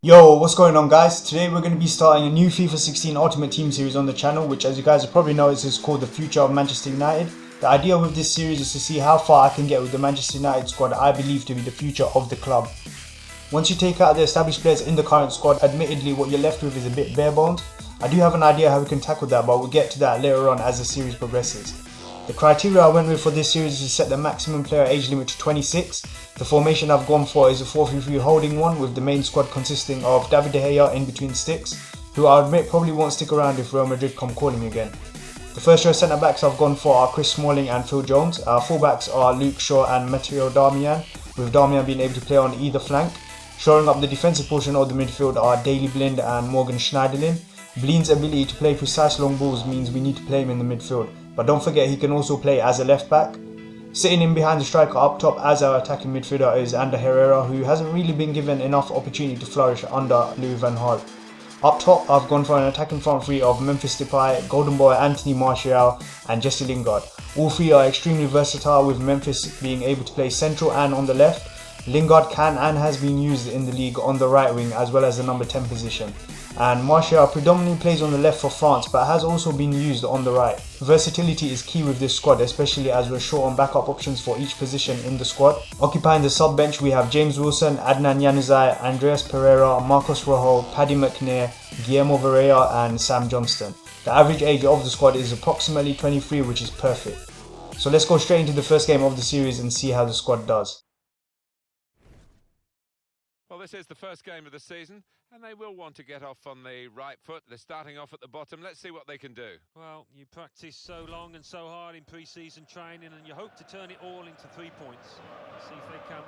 Yo, what's going on guys? Today we're going to be starting a new FIFA 16 Ultimate Team series on the channel, which as you guys have probably noticed is called The Future of Manchester United. The idea with this series is to see how far I can get with the Manchester United squad I believe to be the future of the club. Once you take out the established players in the current squad, admittedly what you're left with is a bit bare bones. I do have an idea how we can tackle that, but we'll get to that later on as the series progresses. The criteria I went with for this series is to set the maximum player age limit to 26. The formation I've gone for is a 4-3-3 holding one, with the main squad consisting of David De Gea in between sticks, who I admit probably won't stick around if Real Madrid come calling again. The first row centre backs I've gone for are Chris Smalling and Phil Jones. Our full backs are Luke Shaw and Matteo Darmian, with Darmian being able to play on either flank. Shoring up the defensive portion of the midfield are Daley Blind and Morgan Schneiderlin. Blind's ability to play precise long balls means we need to play him in the midfield, but don't forget he can also play as a left back. Sitting in behind the striker up top as our attacking midfielder is Ander Herrera, who hasn't really been given enough opportunity to flourish under Louis van Gaal. Up top I've gone for an attacking front three of Memphis Depay, Golden Boy Anthony Martial and Jesse Lingard. All three are extremely versatile, with Memphis being able to play central and on the left. Lingard can and has been used in the league on the right wing as well as the number 10 position. And Martial predominantly plays on the left for France, but has also been used on the right. Versatility is key with this squad, especially as we're short on backup options for each position in the squad. Occupying the sub bench we have James Wilson, Adnan Januzaj, Andreas Pereira, Marcos Rojo, Paddy McNair, Guillermo Varela and Sam Johnston. The average age of the squad is approximately 23, which is perfect. So let's go straight into the first game of the series and see how the squad does. Well, this is the first game of the season, and they will want to get off on the right foot. They're starting off at the bottom. Let's see what they can do. Well, you practice so long and so hard in pre-season training, and you hope to turn it all into 3 points. Let's see if they can.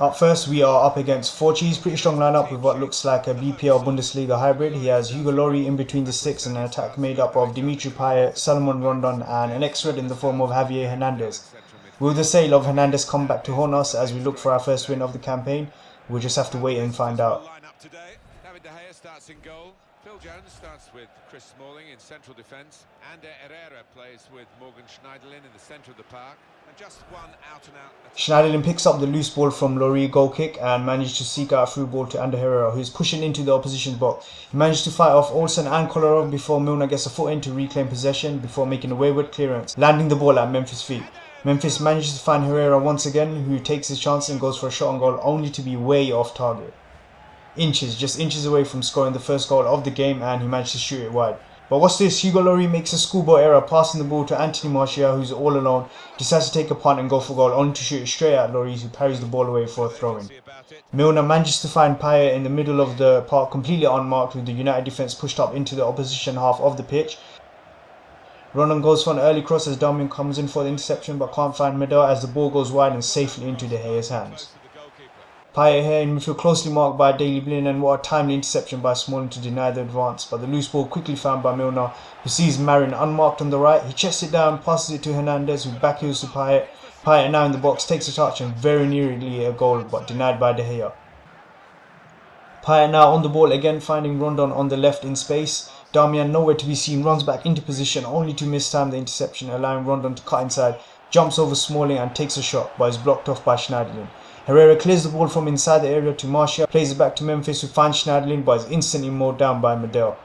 Up first we are up against Forchi's pretty strong lineup with what looks like a BPL Bundesliga hybrid. He has Hugo Lloris in between the sticks and an attack made up of Dimitri Payet, Salomon Rondon and an ex-Red in the form of Javier Hernandez. Will the sale of Hernandez come back to haunt us as we look for our first win of the campaign? We'll just have to wait and find out. David De Gea starts in goal. Phil Jones starts with Chris Smalling in central defence. Ander Herrera plays with Morgan Schneiderlin in the centre of the park. And just one out-and-out. Schneiderlin picks up the loose ball from Lloris goal kick and managed to seek out a through ball to Ander Herrera, who is pushing into the opposition box. He managed to fight off Olsen and Kolarov before Milner gets a foot in to reclaim possession before making a wayward clearance, landing the ball at Memphis' feet. Memphis manages to find Herrera once again, who takes his chance and goes for a shot on goal, only to be way off target. Just inches away from scoring the first goal of the game, and he managed to shoot it wide. But what's this? Hugo Lloris makes a schoolboy error, passing the ball to Anthony Martial, who's all alone, decides to take a punt and go for goal, only to shoot it straight at Lloris, who parries the ball away for a throw-in. Milner manages to find Payet in the middle of the park, completely unmarked, with the United defence pushed up into the opposition half of the pitch. Rondon goes for an early cross as Darmian comes in for the interception, but can't find Medel as the ball goes wide and safely into De Gea's hands. Payet here in midfield closely marked by Daley Blind, and what a timely interception by Smalling to deny the advance, but the loose ball quickly found by Milner, who sees Marin unmarked on the right. He chests it down, passes it to Hernandez, who backheels to Payet. Payet now in the box takes a touch and very nearly a goal, but denied by De Gea. Payet now on the ball again, finding Rondon on the left in space. Darmian nowhere to be seen, runs back into position only to mistime the interception, allowing Rondon to cut inside, jumps over Smalling and takes a shot, but is blocked off by Schneiderlin. Herrera clears the ball from inside the area to Martial, plays it back to Memphis, who finds Schneiderlin but is instantly mowed down by Medel.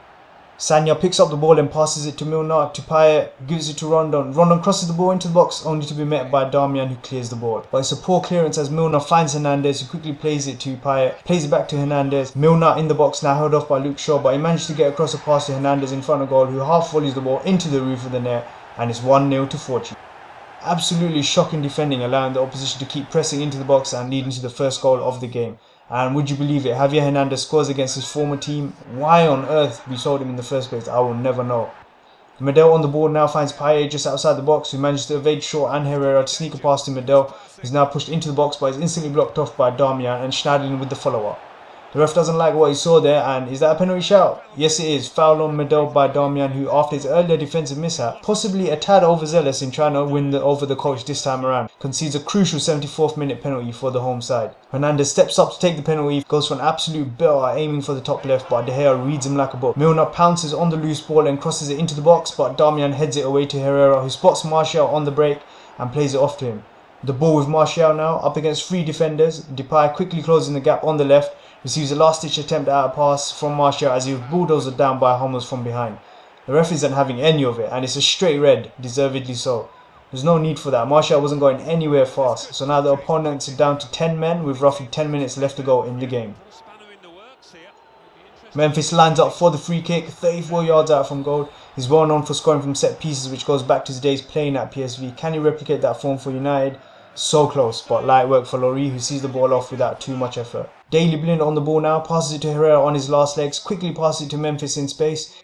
Sanya picks up the ball and passes it to Milner, to Payet, gives it to Rondon. Rondon crosses the ball into the box only to be met by Darmian, who clears the ball. But it's a poor clearance as Milner finds Hernandez, who quickly plays it to Payet, plays it back to Hernandez. Milner in the box now held off by Luke Shaw, but he managed to get across a pass to Hernandez in front of goal, who half volleys the ball into the roof of the net, and it's 1-0 to Forchi. Absolutely shocking defending, allowing the opposition to keep pressing into the box and leading to the first goal of the game. And would you believe it, Javier Hernandez scores against his former team. Why on earth we sold him in the first place, I will never know. Medel on the ball now finds Payet just outside the box, who manages to evade Shaw and Herrera to sneak a pass to Medel, who's now pushed into the box but is instantly blocked off by Darmian and Schneiderlin with the follow-up. The ref doesn't like what he saw there, and is that a penalty shout? Yes it is, foul on Medel by Darmian, who after his earlier defensive mishap, possibly a tad overzealous in trying to win over the coach this time around, concedes a crucial 74th minute penalty for the home side. Hernandez steps up to take the penalty, goes for an absolute belter aiming for the top left, but De Gea reads him like a book. Milner pounces on the loose ball and crosses it into the box, but Darmian heads it away to Herrera, who spots Martial on the break and plays it off to him. The ball with Martial now, up against 3 defenders. Depay quickly closing the gap on the left, receives a last-ditch attempt at a pass from Martial as he was bulldozed down by Hummels from behind. The ref isn't having any of it, and it's a straight red, deservedly so. There's no need for that. Martial wasn't going anywhere fast, so now the opponents are down to 10 men with roughly 10 minutes left to go in the game. Memphis lines up for the free kick, 34 yards out from goal. He's well known for scoring from set pieces, which goes back to his days playing at PSV. Can he replicate that form for United? So close, but light work for Lloris, who sees the ball off without too much effort. Daley Blind on the ball now, passes it to Herrera on his last legs, quickly passes it to Memphis in space.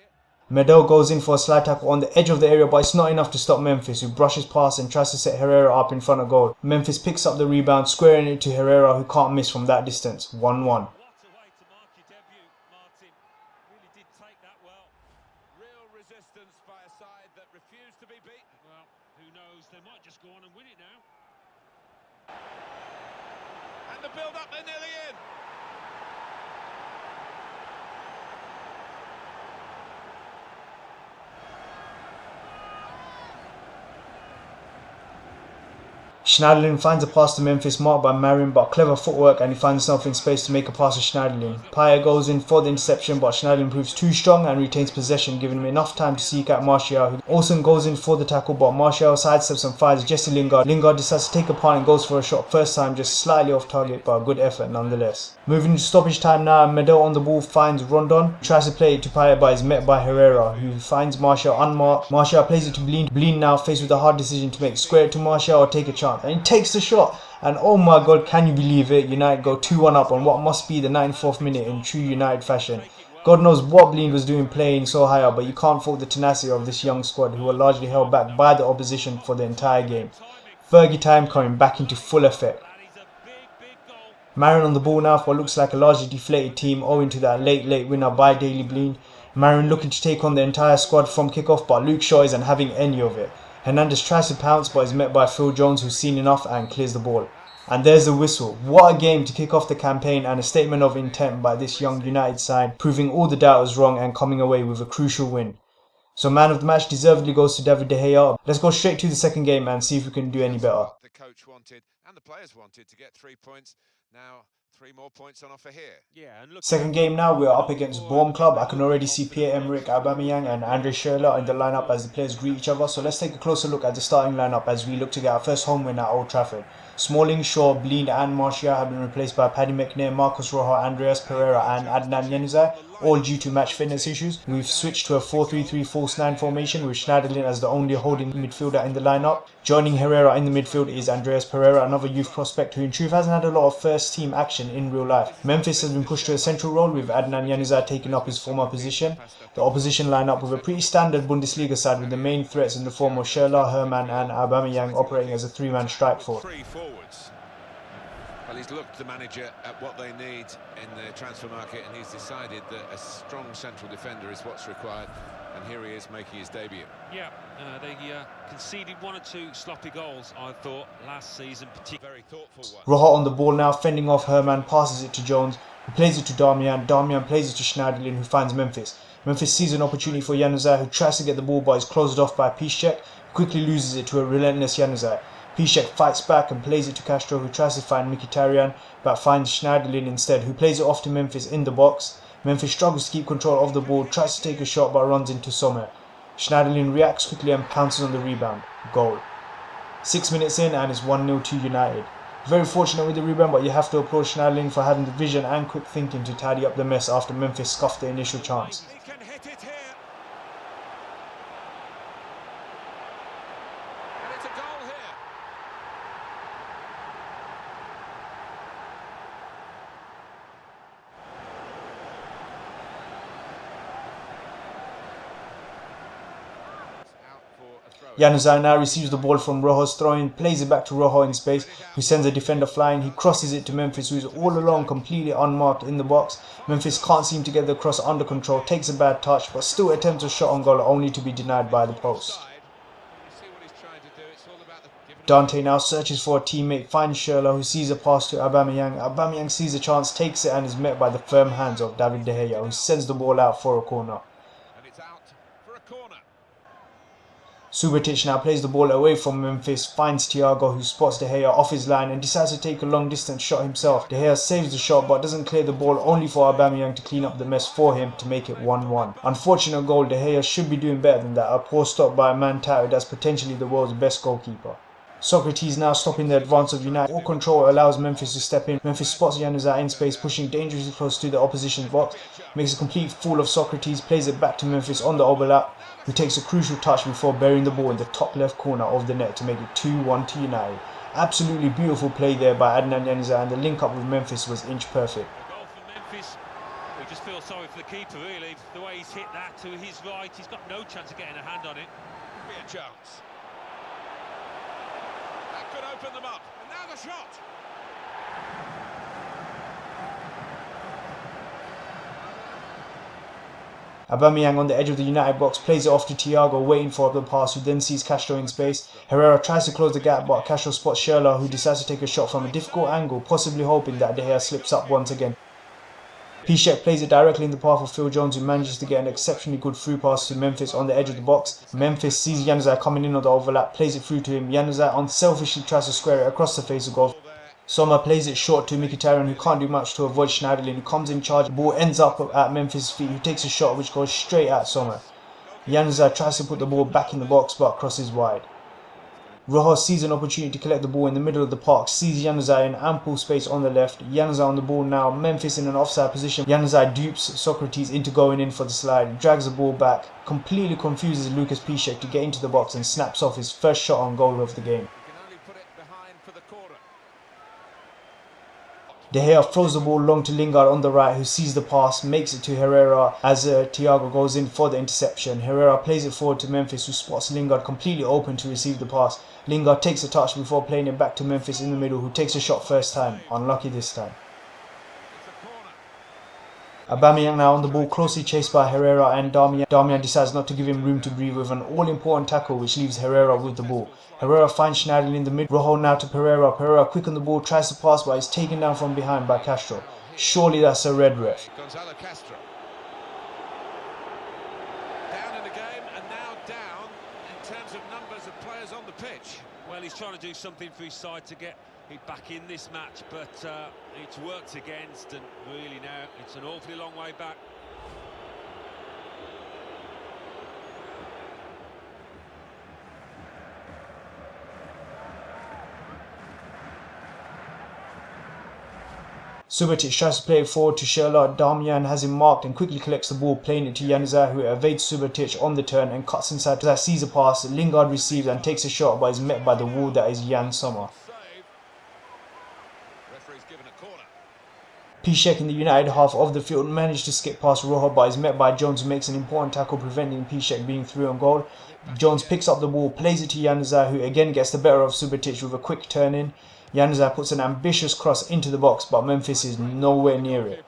Medel goes in for a slide tackle on the edge of the area, but it's not enough to stop Memphis, who brushes past and tries to set Herrera up in front of goal. Memphis picks up the rebound, squaring it to Herrera, who can't miss from that distance. 1-1. Real resistance by a side that refused to be beaten. Well, who knows? They might just go on and win it now. And the build-up, they're nearly in. Schneiderlin finds a pass to Memphis marked by Marin, but clever footwork, and he finds himself in space to make a pass to Schneiderlin. Paya goes in for the interception, but Schneiderlin proves too strong and retains possession, giving him enough time to seek out Martial. Olsen goes in for the tackle, but Martial sidesteps and fires Jesse Lingard. Lingard decides to take a punt and goes for a shot first time, just slightly off target, but a good effort nonetheless. Moving to stoppage time now, Medel on the ball finds Rondon, tries to play it to Paya, but is met by Herrera, who finds Martial unmarked. Martial plays it to Blind. Blind now faced with a hard decision to make: square it to Martial or take a chance. And he takes the shot, and oh my god, can you believe it? United go 2-1 up on what must be the 94th minute in true United fashion. God knows what Blind was doing playing so high up, but you can't fault the tenacity of this young squad, who were largely held back by the opposition for the entire game. Fergie time coming back into full effect. Marin on the ball now for what looks like a largely deflated team owing to that late winner by Daley Blind. Marin looking to take on the entire squad from kickoff, but Luke Shaw isn't having any of it. Hernandez tries to pounce, but is met by Phil Jones, who's seen enough and clears the ball. And there's the whistle. What a game to kick off the campaign, and a statement of intent by this young United side, proving all the doubters wrong and coming away with a crucial win. So man of the match deservedly goes to David De Gea. Let's go straight to the second game and see if we can do any better. The coach wanted and the players wanted to get 3 points. Now 3 more points on offer here. Yeah, and look, Second game now, we are up against Bournemouth Club. I can already see Pierre-Emerick Aubameyang and Andre Schürrle in the lineup as the players greet each other. So let's take a closer look at the starting lineup as we look to get our first home win at Old Trafford. Smalling, Shaw, Blind and Martial have been replaced by Paddy McNair, Marcos Rojo, Andreas Pereira and Adnan Januzaj, all due to match fitness issues. We've switched to a 4-3-3 false 9 formation with Schneiderlin as the only holding midfielder in the lineup. Joining Herrera in the midfield is Andreas Pereira, another youth prospect who in truth hasn't had a lot of first team action in real life. Memphis has been pushed to a central role with Adnan Januzaj taking up his former position. The opposition lineup with a pretty standard Bundesliga side with the main threats in the form of Schürrle, Herman and Aubameyang operating as a 3-man strike force. 3 forwards. Well, he's looked, the manager, at what they need in the transfer market, and he's decided that a strong central defender is what's required. And here he is making his debut. yeah, they conceded 1 or 2 sloppy goals, I thought, last season, particularly. Very thoughtful one. Rojo on the ball now, fending off Herman, passes it to Jones, who plays it to Darmian. Darmian plays it to Schneiderlin, who finds Memphis. Memphis sees an opportunity for Januzaj, who tries to get the ball but is closed off by Piszczek, who quickly loses it to a relentless Januzaj. Piszczek fights back and plays it to Castro, who tries to find Mkhitaryan but finds Schneiderlin instead, who plays it off to Memphis in the box. Memphis struggles to keep control of the ball, tries to take a shot but runs into Sommer. Schneiderlin reacts quickly and pounces on the rebound. Goal. 6 minutes in and it's 1-0 to United. Very fortunate with the rebound, but you have to applaud Schneiderlin for having the vision and quick thinking to tidy up the mess after Memphis scuffed the initial chance. He can hit it here. And it's a goal here. Januzaj now receives the ball from Rojo's throw-in, plays it back to Rojo in space, who sends a defender flying. He crosses it to Memphis, who is all along completely unmarked in the box. Memphis can't seem to get the cross under control, takes a bad touch, but still attempts a shot on goal, only to be denied by the post. Dante now searches for a teammate, finds Schürrle, who sees a pass to Aubameyang. Aubameyang sees a chance, takes it and is met by the firm hands of David De Gea, who sends the ball out for a corner. Subotic now plays the ball away from Memphis, finds Thiago, who spots De Gea off his line and decides to take a long distance shot himself. De Gea saves the shot but doesn't clear the ball, only for Aubameyang to clean up the mess for him to make it 1-1. Unfortunate goal. De Gea should be doing better than that. A poor stop by a man touted as potentially the world's best goalkeeper. Socrates now stopping the advance of United. All control allows Memphis to step in. Memphis spots Januzaj in space, pushing dangerously close to the opposition's box. Makes a complete fool of Socrates, plays it back to Memphis on the overlap, who takes a crucial touch before burying the ball in the top left corner of the net to make it 2-1 to United. Absolutely beautiful play there by Adnan Januzaj, and the link up with Memphis was inch perfect. Goal for Memphis. We just feel sorry for the keeper, really. The way he's hit that to his right, he's got no chance of getting a hand on it. Be a chance. That could open them up. And now the shot. Aubameyang on the edge of the United box plays it off to Thiago, waiting for the pass, who then sees Castro in space. Herrera tries to close the gap, but Castro spots Schürrle, who decides to take a shot from a difficult angle, possibly hoping that De Gea slips up once again. Piszczek plays it directly in the path of Phil Jones, who manages to get an exceptionally good through pass to Memphis on the edge of the box. Memphis sees Januzaj coming in on the overlap, plays it through to him. Januzaj unselfishly tries to square it across the face of goal. Sommer plays it short to Mkhitaryan, who can't do much to avoid Schneiderlin, who comes in charge. The ball ends up at Memphis' feet, who takes a shot which goes straight at Sommer. Januzaj tries to put the ball back in the box but crosses wide. Rojo sees an opportunity to collect the ball in the middle of the park, sees Januzaj in ample space on the left. Januzaj on the ball now, Memphis in an offside position. Januzaj dupes Socrates into going in for the slide, drags the ball back, completely confuses Lucas Piszczek to get into the box and snaps off his first shot on goal of the game. De Gea throws the ball long to Lingard on the right, who sees the pass, makes it to Herrera as Thiago goes in for the interception. Herrera plays it forward to Memphis, who spots Lingard completely open to receive the pass. Lingard takes a touch before playing it back to Memphis in the middle, who takes a shot first time. Unlucky this time. Aubameyang now on the ball, closely chased by Herrera and Darmian. Darmian decides not to give him room to breathe with an all-important tackle which leaves Herrera with the ball. Herrera finds Schneiderlin in the mid. Rojo now to Pereira. Pereira quick on the ball, tries to pass but is taken down from behind by Castro. Surely that's a red ref. Gonzalo Castro. Down in the game and now down in terms of numbers of players on the pitch. Well, he's trying to do something for his side to get it back in this match, but it's worked against, and really now it's an awfully long way back. Subotic tries to play it forward to Schürrle. Darmian has him marked and quickly collects the ball, playing it to Januzaj, who evades Subotic on the turn and cuts inside. That sees a pass, Lingard receives and takes a shot but is met by the wall that is Jan Sommer. Piszczek in the United half of the field managed to skip past Rojo but is met by Jones, who makes an important tackle preventing Piszczek being through on goal. Jones picks up the ball, plays it to Januzaj, who again gets the better of Subotic with a quick turn in. Januzaj puts an ambitious cross into the box but Memphis is nowhere near it.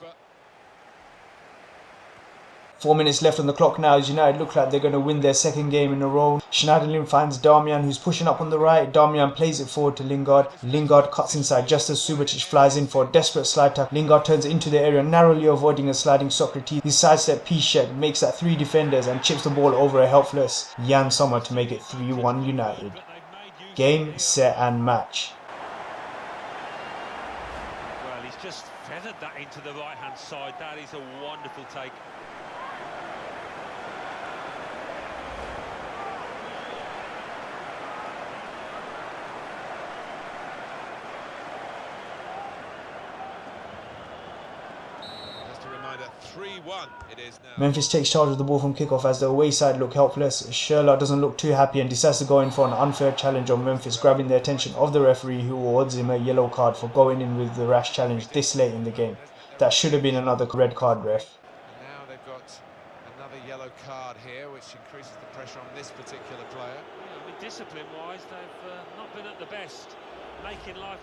4 minutes left on the clock now as United look like they're going to win their second game in a row. Schneiderlin finds Darmian, who's pushing up on the right. Darmian plays it forward to Lingard. Lingard cuts inside just as Subotic flies in for a desperate slide tackle. Lingard turns into the area, narrowly avoiding a sliding Socrates. He sidesteps Piszczek, makes that 3 defenders and chips the ball over a helpless Jan Sommer to make it 3-1 United. Game, set and match. Well, he's just feathered that into the right-hand side. That is a wonderful take. It is now. Memphis takes charge of the ball from kickoff as the away side look helpless. Schürrle doesn't look too happy and decides to go in for an unfair challenge on Memphis, grabbing the attention of the referee, who awards him a yellow card for going in with the rash challenge this late in the game. That should have been another red card, ref. And now they've got another yellow card here, which increases the pressure on this particular player. I mean, discipline-wise, they've not been at the best, making life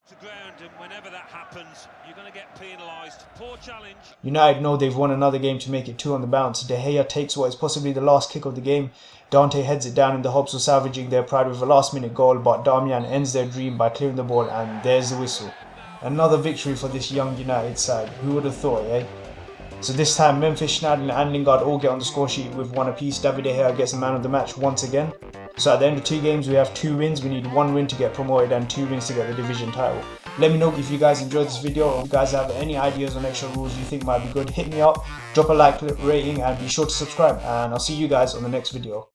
to ground, and whenever that happens, you're going to get penalised. Poor challenge. United know they've won another game to make it 2 on the bounce. De Gea takes what is possibly the last kick of the game. Dante heads it down in the hopes of salvaging their pride with a last-minute goal, but Darmian ends their dream by clearing the ball, and there's the whistle. Another victory for this young United side. Who would have thought, eh? So this time Memphis, Schneiderlin and Lingard all get on the score sheet with 1 apiece. David De Gea gets the man of the match once again. So at the end of 2 games we have 2 wins. We need 1 win to get promoted and 2 wins to get the division title. Let me know if you guys enjoyed this video, or if you guys have any ideas on extra rules you think might be good. Hit me up, drop a like, rating, and be sure to subscribe, and I'll see you guys on the next video.